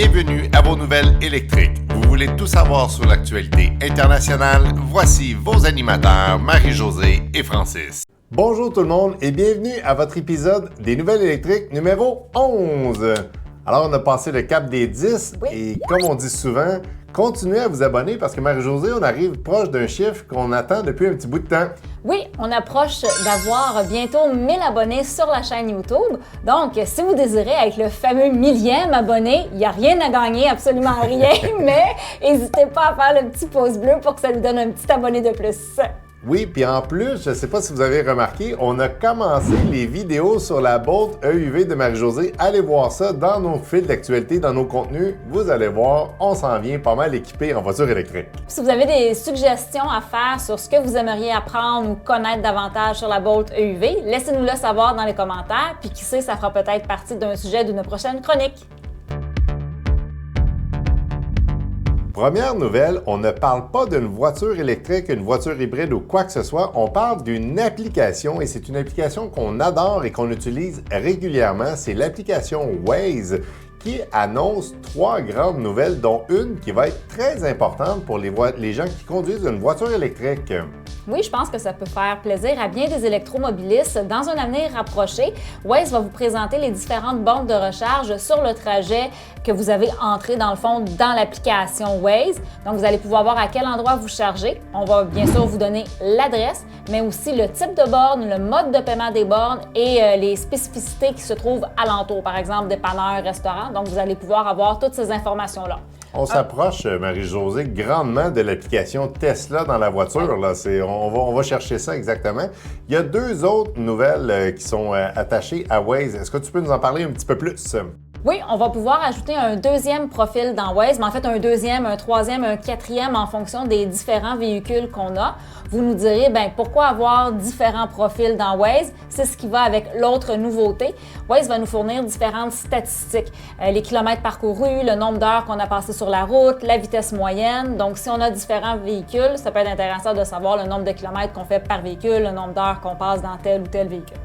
Bienvenue à vos nouvelles électriques. Vous voulez tout savoir sur l'actualité internationale? Voici vos animateurs Marie-Josée et Francis. Bonjour tout le monde et bienvenue à votre épisode des nouvelles électriques numéro 11. Alors on a passé le cap des 10 et comme on dit souvent, continuez à vous abonner parce que Marie-Josée, on arrive proche d'un chiffre qu'on attend depuis un petit bout de temps. Oui, on approche d'avoir bientôt 1000 abonnés sur la chaîne YouTube. Donc, si vous désirez être le fameux millième abonné, il n'y a rien à gagner, absolument rien, mais n'hésitez pas à faire le petit pouce bleu pour que ça nous donne un petit abonné de plus. Oui, puis en plus, je ne sais pas si vous avez remarqué, on a commencé les vidéos sur la Bolt EUV de Marie-Josée. Allez voir ça dans nos fils d'actualité, dans nos contenus. Vous allez voir, on s'en vient pas mal équipé en voiture électrique. Si vous avez des suggestions à faire sur ce que vous aimeriez apprendre ou connaître davantage sur la Bolt EUV, laissez-nous le savoir dans les commentaires, puis qui sait, ça fera peut-être partie d'un sujet d'une prochaine chronique. Première nouvelle, on ne parle pas d'une voiture électrique, une voiture hybride ou quoi que ce soit, on parle d'une application et c'est une application qu'on adore et qu'on utilise régulièrement, c'est l'application Waze qui annonce 3 grandes nouvelles, dont une qui va être très importante pour les gens qui conduisent une voiture électrique. Oui, je pense que ça peut faire plaisir à bien des électromobilistes. Dans un avenir rapproché, Waze va vous présenter les différentes bornes de recharge sur le trajet que vous avez entré dans le fond dans l'application Waze. Donc, vous allez pouvoir voir à quel endroit vous chargez. On va bien sûr vous donner l'adresse, mais aussi le type de borne, le mode de paiement des bornes et les spécificités qui se trouvent alentour, par exemple dépanneurs, restaurants. Donc, vous allez pouvoir avoir toutes ces informations-là. On s'approche, Marie-Josée, grandement de l'application Tesla dans la voiture. Là. On va chercher ça exactement. Il y a 2 autres nouvelles qui sont attachées à Waze. Est-ce que tu peux nous en parler un petit peu plus? Oui, on va pouvoir ajouter un deuxième profil dans Waze, mais en fait un deuxième, un troisième, un quatrième en fonction des différents véhicules qu'on a. Vous nous direz, pourquoi avoir différents profils dans Waze? C'est ce qui va avec l'autre nouveauté. Waze va nous fournir différentes statistiques. Les kilomètres parcourus, le nombre d'heures qu'on a passé sur la route, la vitesse moyenne. Donc, si on a différents véhicules, ça peut être intéressant de savoir le nombre de kilomètres qu'on fait par véhicule, le nombre d'heures qu'on passe dans tel ou tel véhicule.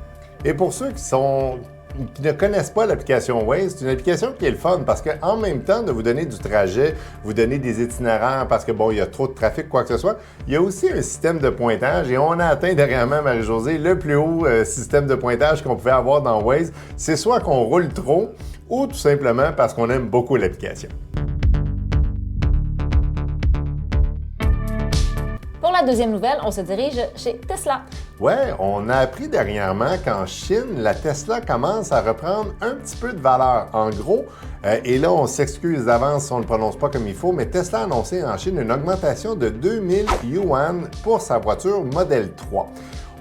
Et pour ceux qui ne connaissent pas l'application Waze, c'est une application qui est le fun parce qu'en même temps de vous donner du trajet, vous donner des itinéraires parce que il y a trop de trafic, quoi que ce soit, il y a aussi un système de pointage et on a atteint dernièrement, Marie-Josée, le plus haut système de pointage qu'on pouvait avoir dans Waze. C'est soit qu'on roule trop ou tout simplement parce qu'on aime beaucoup l'application. Pour la deuxième nouvelle, on se dirige chez Tesla. Ouais, on a appris dernièrement qu'en Chine, la Tesla commence à reprendre un petit peu de valeur. En gros, et là, on s'excuse d'avance si on ne le prononce pas comme il faut, mais Tesla a annoncé en Chine une augmentation de 2000 yuan pour sa voiture Model 3.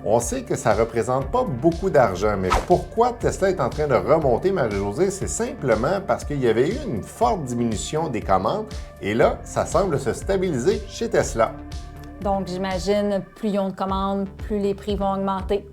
On sait que ça ne représente pas beaucoup d'argent, mais pourquoi Tesla est en train de remonter, Marie-Josée? C'est simplement parce qu'il y avait eu une forte diminution des commandes et là, ça semble se stabiliser chez Tesla. Donc, j'imagine, plus ils ont de commandes, plus les prix vont augmenter.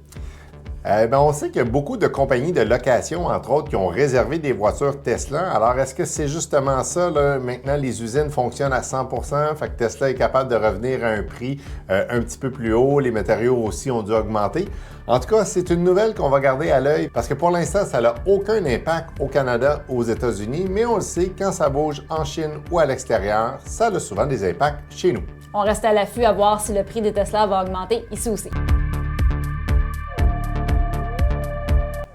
On sait qu'il y a beaucoup de compagnies de location, entre autres, qui ont réservé des voitures Tesla. Alors, est-ce que c'est justement ça, là? Maintenant, les usines fonctionnent à 100%, fait que Tesla est capable de revenir à un prix un petit peu plus haut. Les matériaux aussi ont dû augmenter. En tout cas, c'est une nouvelle qu'on va garder à l'œil parce que pour l'instant, ça n'a aucun impact au Canada, aux États-Unis, mais on le sait, quand ça bouge en Chine ou à l'extérieur, ça a souvent des impacts chez nous. On reste à l'affût à voir si le prix des Tesla va augmenter ici aussi.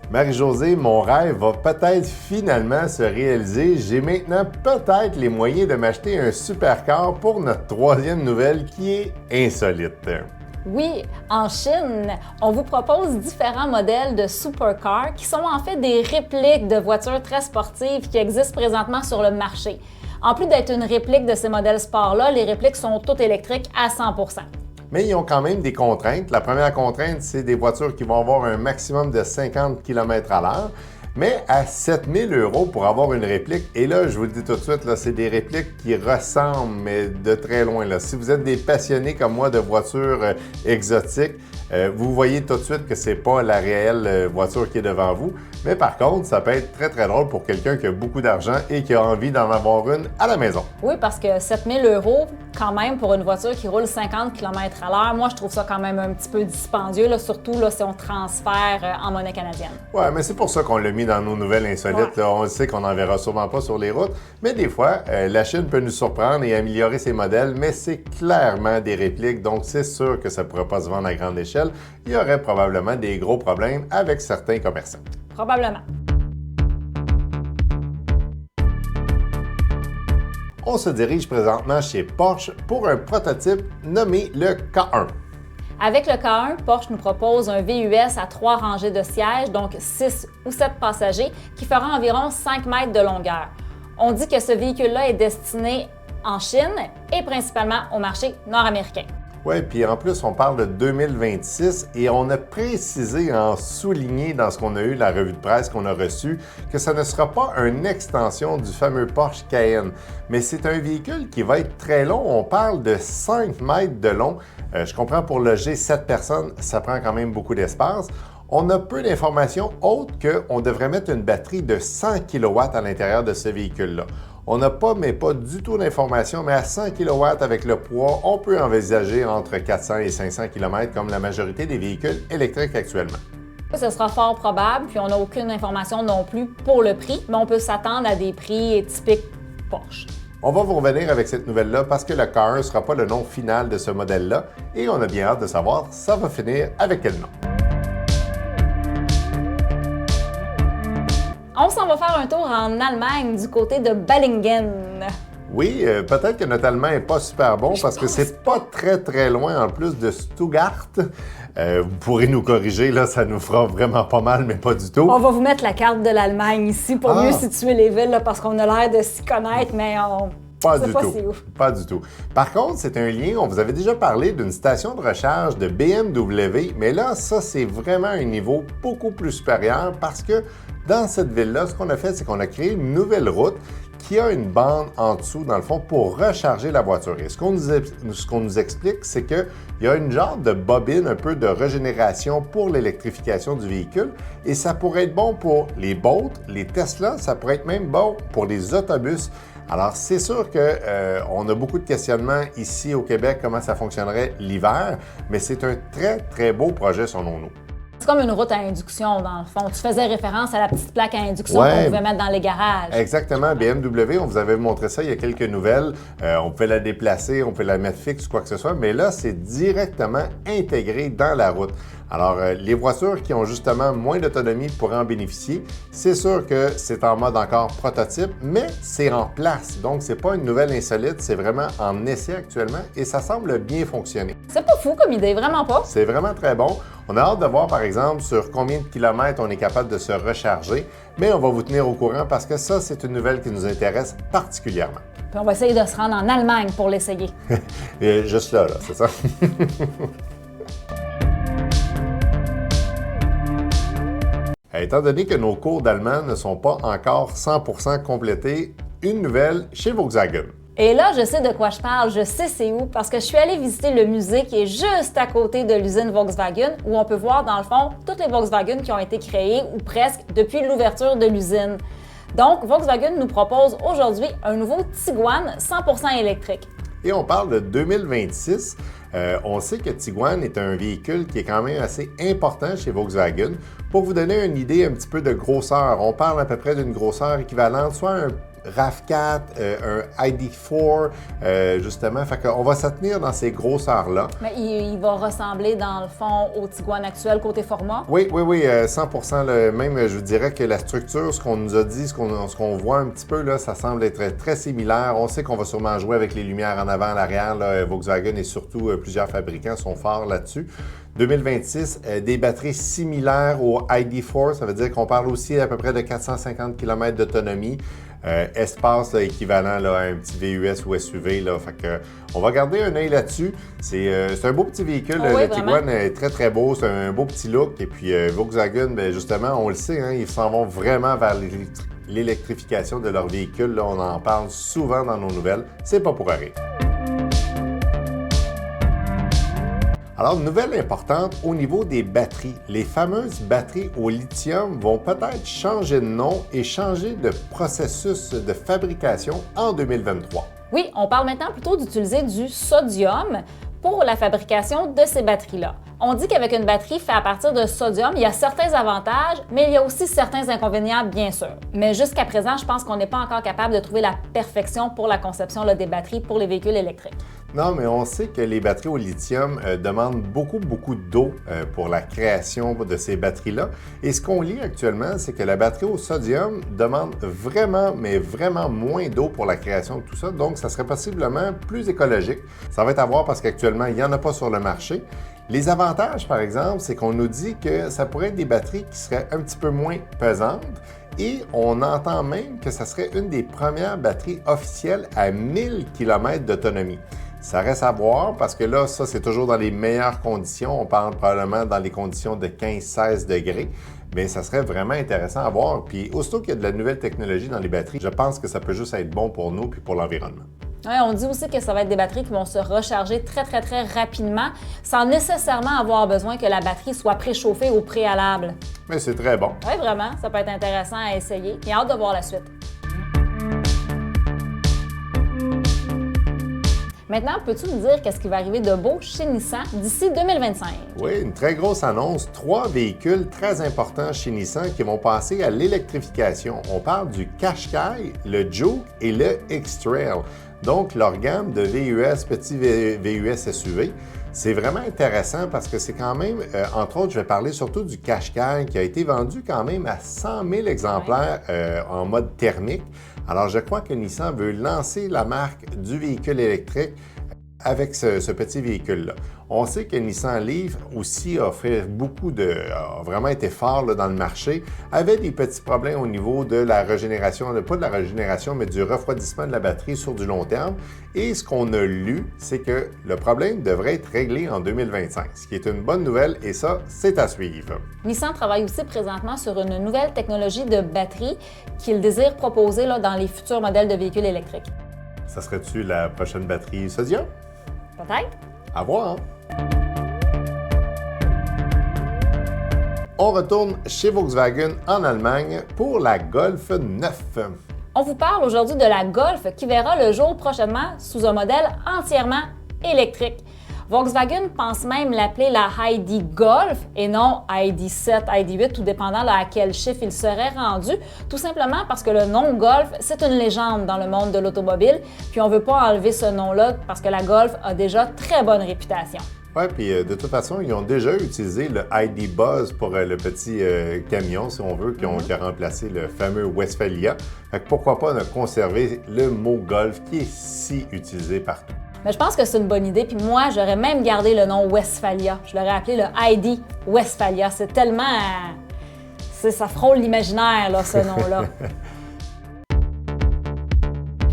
Marie-Josée, mon rêve va peut-être finalement se réaliser. J'ai maintenant peut-être les moyens de m'acheter un supercar pour notre troisième nouvelle qui est insolite. Oui, en Chine, on vous propose différents modèles de supercars qui sont en fait des répliques de voitures très sportives qui existent présentement sur le marché. En plus d'être une réplique de ces modèles sport-là, les répliques sont toutes électriques à 100%. Mais ils ont quand même des contraintes. La première contrainte, c'est des voitures qui vont avoir un maximum de 50 km/h, mais à 7 000 € pour avoir une réplique. Et là, je vous le dis tout de suite, là, c'est des répliques qui ressemblent, mais de très loin. Là. Si vous êtes des passionnés comme moi de voitures exotiques, vous voyez tout de suite que c'est pas la réelle voiture qui est devant vous. Mais par contre, ça peut être très, très drôle pour quelqu'un qui a beaucoup d'argent et qui a envie d'en avoir une à la maison. Oui, parce que 7 000 €, quand même, pour une voiture qui roule 50 km/h, moi, je trouve ça quand même un petit peu dispendieux, là, surtout là, si on transfère en monnaie canadienne. Oui, mais c'est pour ça qu'on l'a mis dans nos nouvelles insolites. Ouais. Là. On le sait qu'on n'en verra sûrement pas sur les routes, mais des fois, la Chine peut nous surprendre et améliorer ses modèles, mais c'est clairement des répliques, donc c'est sûr que ça ne pourra pas se vendre à grande échelle. Il y aurait probablement des gros problèmes avec certains commerçants. Probablement. On se dirige présentement chez Porsche pour un prototype nommé le K1. Avec le K1, Porsche nous propose un VUS à 3 rangées de sièges, donc 6 ou 7 passagers, qui fera environ 5 mètres de longueur. On dit que ce véhicule-là est destiné en Chine et principalement au marché nord-américain. Oui, puis en plus, on parle de 2026 et on a précisé, en souligné dans ce qu'on a eu, la revue de presse qu'on a reçue, que ça ne sera pas une extension du fameux Porsche Cayenne, mais c'est un véhicule qui va être très long. On parle de 5 mètres de long. Je comprends, pour loger 7 personnes, ça prend quand même beaucoup d'espace. On a peu d'informations autres qu'on devrait mettre une batterie de 100 kW à l'intérieur de ce véhicule-là. On n'a pas, mais pas du tout d'informations, mais à 100 kW avec le poids, on peut envisager entre 400 et 500 km comme la majorité des véhicules électriques actuellement. Ce sera fort probable, puis on n'a aucune information non plus pour le prix, mais on peut s'attendre à des prix typiques Porsche. On va vous revenir avec cette nouvelle-là parce que le K1 ne sera pas le nom final de ce modèle-là et on a bien hâte de savoir ça va finir avec quel nom. On s'en va faire un tour en Allemagne, du côté de Ballingen. Oui, peut-être que notre allemand n'est pas super bon parce que c'est pas très loin en plus de Stuttgart. Vous pourrez nous corriger, là, ça nous fera vraiment pas mal, mais pas du tout. On va vous mettre la carte de l'Allemagne ici pour mieux situer les villes, là, parce qu'on a l'air de s'y connaître, mais on... Pas du tout. C'est où. Pas du tout. Par contre, c'est un lien, on vous avait déjà parlé d'une station de recharge de BMW, mais là, ça, c'est vraiment un niveau beaucoup plus supérieur parce que dans cette ville-là, ce qu'on a fait, c'est qu'on a créé une nouvelle route qui a une bande en dessous, dans le fond, pour recharger la voiture. Et ce qu'on nous explique, c'est qu'il y a une genre de bobine, un peu de régénération pour l'électrification du véhicule. Et ça pourrait être bon pour les Bolt, les Tesla, ça pourrait être même bon pour les autobus. Alors, c'est sûr qu'on a beaucoup de questionnements ici au Québec, comment ça fonctionnerait l'hiver, mais c'est un très beau projet selon nous. C'est comme une route à induction, dans le fond. Tu faisais référence à la petite plaque à induction Ouais. qu'on pouvait mettre dans les garages. Exactement. BMW, on vous avait montré ça il y a quelques nouvelles. On pouvait la déplacer, on peut la mettre fixe ou quoi que ce soit, mais là, c'est directement intégré dans la route. Alors, les voitures qui ont justement moins d'autonomie pourraient en bénéficier. C'est sûr que c'est en mode encore prototype, mais c'est en place. Donc, c'est pas une nouvelle insolite, c'est vraiment en essai actuellement et ça semble bien fonctionner. C'est pas fou comme idée, vraiment pas. C'est vraiment très bon. On a hâte de voir, par exemple, sur combien de kilomètres on est capable de se recharger, mais on va vous tenir au courant parce que ça, c'est une nouvelle qui nous intéresse particulièrement. Puis on va essayer de se rendre en Allemagne pour l'essayer. Et juste là, c'est ça? Étant donné que nos cours d'allemand ne sont pas encore 100% complétés, une nouvelle chez Volkswagen. Et là, je sais de quoi je parle, je sais c'est où, parce que je suis allée visiter le musée qui est juste à côté de l'usine Volkswagen, où on peut voir, dans le fond, toutes les Volkswagen qui ont été créées, ou presque, depuis l'ouverture de l'usine. Donc, Volkswagen nous propose aujourd'hui un nouveau Tiguan 100% électrique. Et on parle de 2026. On sait que Tiguan est un véhicule qui est quand même assez important chez Volkswagen. Pour vous donner une idée un petit peu de grosseur, on parle à peu près d'une grosseur équivalente, soit un RAV4, un ID4, justement. Fait qu'on va se tenir dans ces grosseurs-là. Mais il va ressembler, dans le fond, au Tiguan actuel côté format. Oui, 100%. Même, je vous dirais que la structure, ce qu'on nous a dit, ce qu'on voit un petit peu, là, ça semble être très similaire. On sait qu'on va sûrement jouer avec les lumières en avant, en arrière. Là, Volkswagen et surtout plusieurs fabricants sont forts là-dessus. 2026, des batteries similaires au ID4, ça veut dire qu'on parle aussi à peu près de 450 km d'autonomie. Espace là, équivalent là, à un petit VUS ou SUV. Là, fait que, on va garder un œil là-dessus. C'est un beau petit véhicule. Oui, le Tiguan est très beau. C'est un beau petit look. Et puis Volkswagen, bien, justement, on le sait, hein, ils s'en vont vraiment vers l'électrification de leurs véhicules. Là, on en parle souvent dans nos nouvelles. C'est pas pour rien. Alors, nouvelle importante au niveau des batteries. Les fameuses batteries au lithium vont peut-être changer de nom et changer de processus de fabrication en 2023. Oui, on parle maintenant plutôt d'utiliser du sodium pour la fabrication de ces batteries-là. On dit qu'avec une batterie faite à partir de sodium, il y a certains avantages, mais il y a aussi certains inconvénients, bien sûr. Mais jusqu'à présent, je pense qu'on n'est pas encore capable de trouver la perfection pour la conception des batteries pour les véhicules électriques. Non, mais on sait que les batteries au lithium demandent beaucoup d'eau pour la création de ces batteries-là. Et ce qu'on lit actuellement, c'est que la batterie au sodium demande vraiment, mais vraiment moins d'eau pour la création de tout ça. Donc, ça serait possiblement plus écologique. Ça va être à voir parce qu'actuellement, il n'y en a pas sur le marché. Les avantages, par exemple, c'est qu'on nous dit que ça pourrait être des batteries qui seraient un petit peu moins pesantes et on entend même que ça serait une des premières batteries officielles à 1000 km d'autonomie. Ça reste à voir parce que là, ça, c'est toujours dans les meilleures conditions. On parle probablement dans les conditions de 15-16 degrés. Mais ça serait vraiment intéressant à voir. Puis aussitôt qu'il y a de la nouvelle technologie dans les batteries, je pense que ça peut juste être bon pour nous puis pour l'environnement. Oui, on dit aussi que ça va être des batteries qui vont se recharger très rapidement sans nécessairement avoir besoin que la batterie soit préchauffée au préalable. Mais c'est très bon. Oui, vraiment, ça peut être intéressant à essayer. J'ai hâte de voir la suite. Maintenant, peux-tu nous dire qu'est-ce qui va arriver de beau chez Nissan d'ici 2025? Oui, une très grosse annonce. 3 véhicules très importants chez Nissan qui vont passer à l'électrification. On parle du Qashqai, le Juke et le X-Trail. Donc, leur gamme de VUS, petits VUS SUV. C'est vraiment intéressant parce que c'est quand même, entre autres, je vais parler surtout du Qashqai qui a été vendu quand même à 100 000 exemplaires en mode thermique. Alors, je crois que Nissan veut lancer la marque du véhicule électrique avec ce petit véhicule-là. On sait que Nissan Leaf aussi a vraiment été fort là, dans le marché, avait des petits problèmes au niveau de la régénération, pas de la régénération, mais du refroidissement de la batterie sur du long terme. Et ce qu'on a lu, c'est que le problème devrait être réglé en 2025, ce qui est une bonne nouvelle et ça, c'est à suivre. Nissan travaille aussi présentement sur une nouvelle technologie de batterie qu'il désire proposer là, dans les futurs modèles de véhicules électriques. Ça serait-tu la prochaine batterie sodium? Peut-être. À voir. On retourne chez Volkswagen en Allemagne pour la Golf 9. On vous parle aujourd'hui de la Golf qui verra le jour prochainement sous un modèle entièrement électrique. Volkswagen pense même l'appeler la ID Golf et non ID7, ID8, tout dépendant à quel chiffre il serait rendu, tout simplement parce que le nom Golf, c'est une légende dans le monde de l'automobile, puis on ne veut pas enlever ce nom-là parce que la Golf a déjà très bonne réputation. Oui, puis de toute façon, ils ont déjà utilisé le ID Buzz pour le petit camion, si on veut, qui a remplacé le fameux Westphalia. Fait que pourquoi pas ne conserver le mot Golf qui est si utilisé partout. Mais je pense que c'est une bonne idée. Puis moi, j'aurais même gardé le nom Westphalia. Je l'aurais appelé le ID Westphalia. C'est tellement... ça frôle l'imaginaire, là, ce nom-là.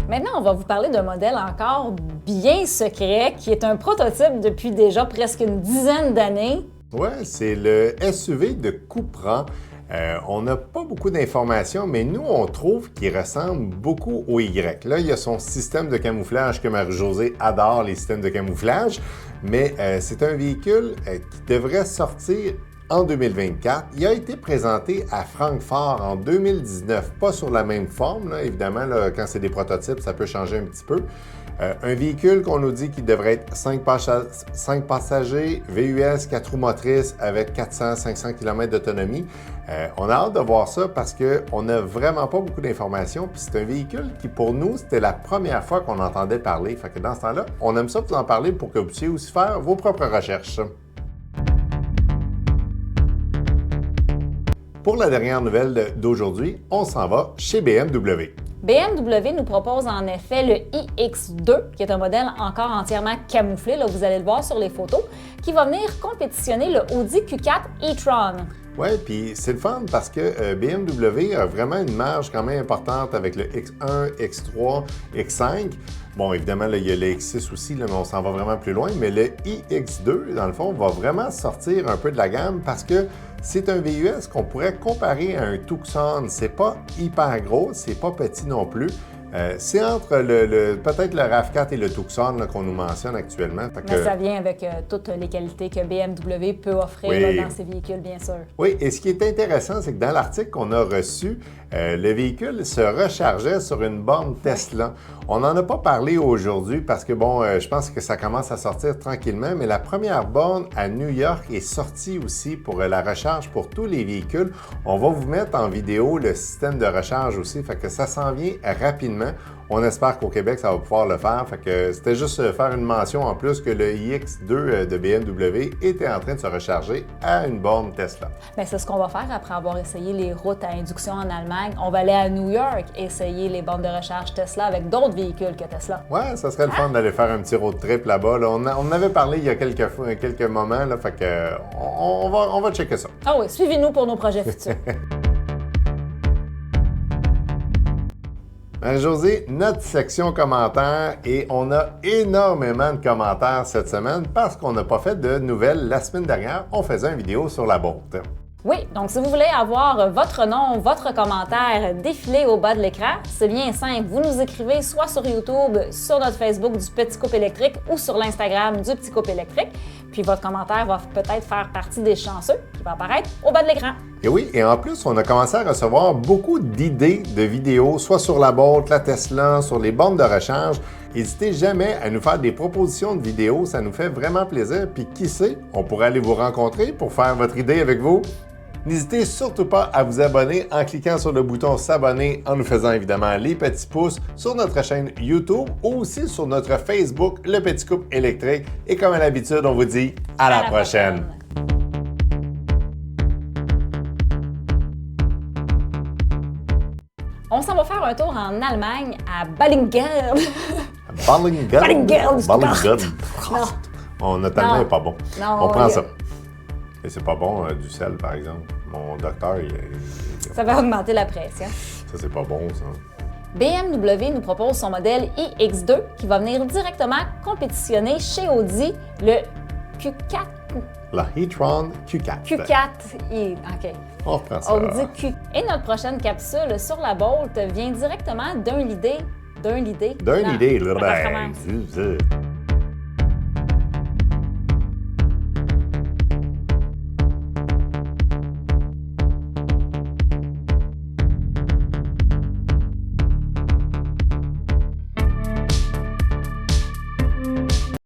Maintenant, on va vous parler d'un modèle encore bien secret qui est un prototype depuis déjà presque une dizaine d'années. Oui, c'est le SUV de Cupra. On n'a pas beaucoup d'informations, mais nous, on trouve qu'il ressemble beaucoup au Y. Là, il y a son système de camouflage que Marie-Josée adore, les systèmes de camouflage, mais c'est un véhicule qui devrait sortir en 2024. Il a été présenté à Francfort en 2019, pas sur la même forme, là, évidemment, là, quand c'est des prototypes, ça peut changer un petit peu. Un véhicule qu'on nous dit qu'il devrait être 5 passagers, VUS, 4 roues motrices avec 400-500 km d'autonomie. On a hâte de voir ça parce qu'on n'a vraiment pas beaucoup d'informations. Puis c'est un véhicule qui, pour nous, c'était la première fois qu'on entendait parler. Fait que dans ce temps-là, on aime ça vous en parler pour que vous puissiez aussi faire vos propres recherches. Pour la dernière nouvelle d'aujourd'hui, on s'en va chez BMW. BMW nous propose en effet le iX2, qui est un modèle encore entièrement camouflé, là, vous allez le voir sur les photos, qui va venir compétitionner le Audi Q4 e-tron. Oui, puis c'est le fun parce que BMW a vraiment une marge quand même importante avec le X1, X3, X5. Bon, évidemment, là, il y a le X6 aussi, là, mais on s'en va vraiment plus loin. Mais le iX2, dans le fond, va vraiment sortir un peu de la gamme parce que c'est un VUS qu'on pourrait comparer à un Tucson. C'est pas hyper gros, c'est pas petit non plus. C'est entre peut-être le RAV4 et le Tucson là, qu'on nous mentionne actuellement. Mais ça vient avec toutes les qualités que BMW peut offrir Oui. là, dans ses véhicules, bien sûr. Oui, et ce qui est intéressant, c'est que dans l'article qu'on a reçu, le véhicule se rechargeait sur une borne Tesla. On n'en a pas parlé aujourd'hui parce que, bon, je pense que ça commence à sortir tranquillement, mais la première borne à New York est sortie aussi pour la recharge pour tous les véhicules. On va vous mettre en vidéo le système de recharge aussi, fait que ça s'en vient rapidement. On espère qu'au Québec, ça va pouvoir le faire. Fait que c'était juste faire une mention en plus que le iX2 de BMW était en train de se recharger à une borne Tesla. Bien, c'est ce qu'on va faire après avoir essayé les routes à induction en Allemagne. On va aller à New York essayer les bornes de recharge Tesla avec d'autres véhicules que Tesla. Ouais, ça serait le fun d'aller faire un petit road trip là-bas. Là. On en avait parlé il y a quelques moments, là, fait que on va checker ça. Ah oui, suivez-nous pour nos projets futurs. Marie-Josée, notre section commentaires, et on a énormément de commentaires cette semaine parce qu'on n'a pas fait de nouvelles la semaine dernière. On faisait une vidéo sur la Bolt. Oui, donc si vous voulez avoir votre nom, votre commentaire défilé au bas de l'écran, c'est bien simple. Vous nous écrivez soit sur YouTube, sur notre Facebook du Petit Couple électrique ou sur l'Instagram du Petit Couple électrique. Puis votre commentaire va peut-être faire partie des chanceux qui va apparaître au bas de l'écran. Et oui, et en plus, on a commencé à recevoir beaucoup d'idées de vidéos, soit sur la Bolt, la Tesla, sur les bornes de recharge. N'hésitez jamais à nous faire des propositions de vidéos, ça nous fait vraiment plaisir. Puis qui sait, on pourrait aller vous rencontrer pour faire votre idée avec vous. N'hésitez surtout pas à vous abonner en cliquant sur le bouton s'abonner, en nous faisant évidemment les petits pouces sur notre chaîne YouTube ou aussi sur notre Facebook, Le Petit Couple électrique. Et comme à l'habitude, on vous dit à la prochaine. On s'en va faire un tour en Allemagne, à Ballingen. Ballingen. Non. On a tellement Non. pas bon. Non, On prend il- ça. Et c'est pas bon du sel, par exemple. Mon docteur, Ça va augmenter la pression. ça c'est pas bon, ça. BMW nous propose son modèle iX2 qui va venir directement compétitionner chez Audi le Q4. La e-tron Q4. Q4i. OK. On reprend ça. Audi Q. Et notre prochaine capsule sur la Bolt vient directement d'un idée. D'une idée. Non, là, ça recommence. ben,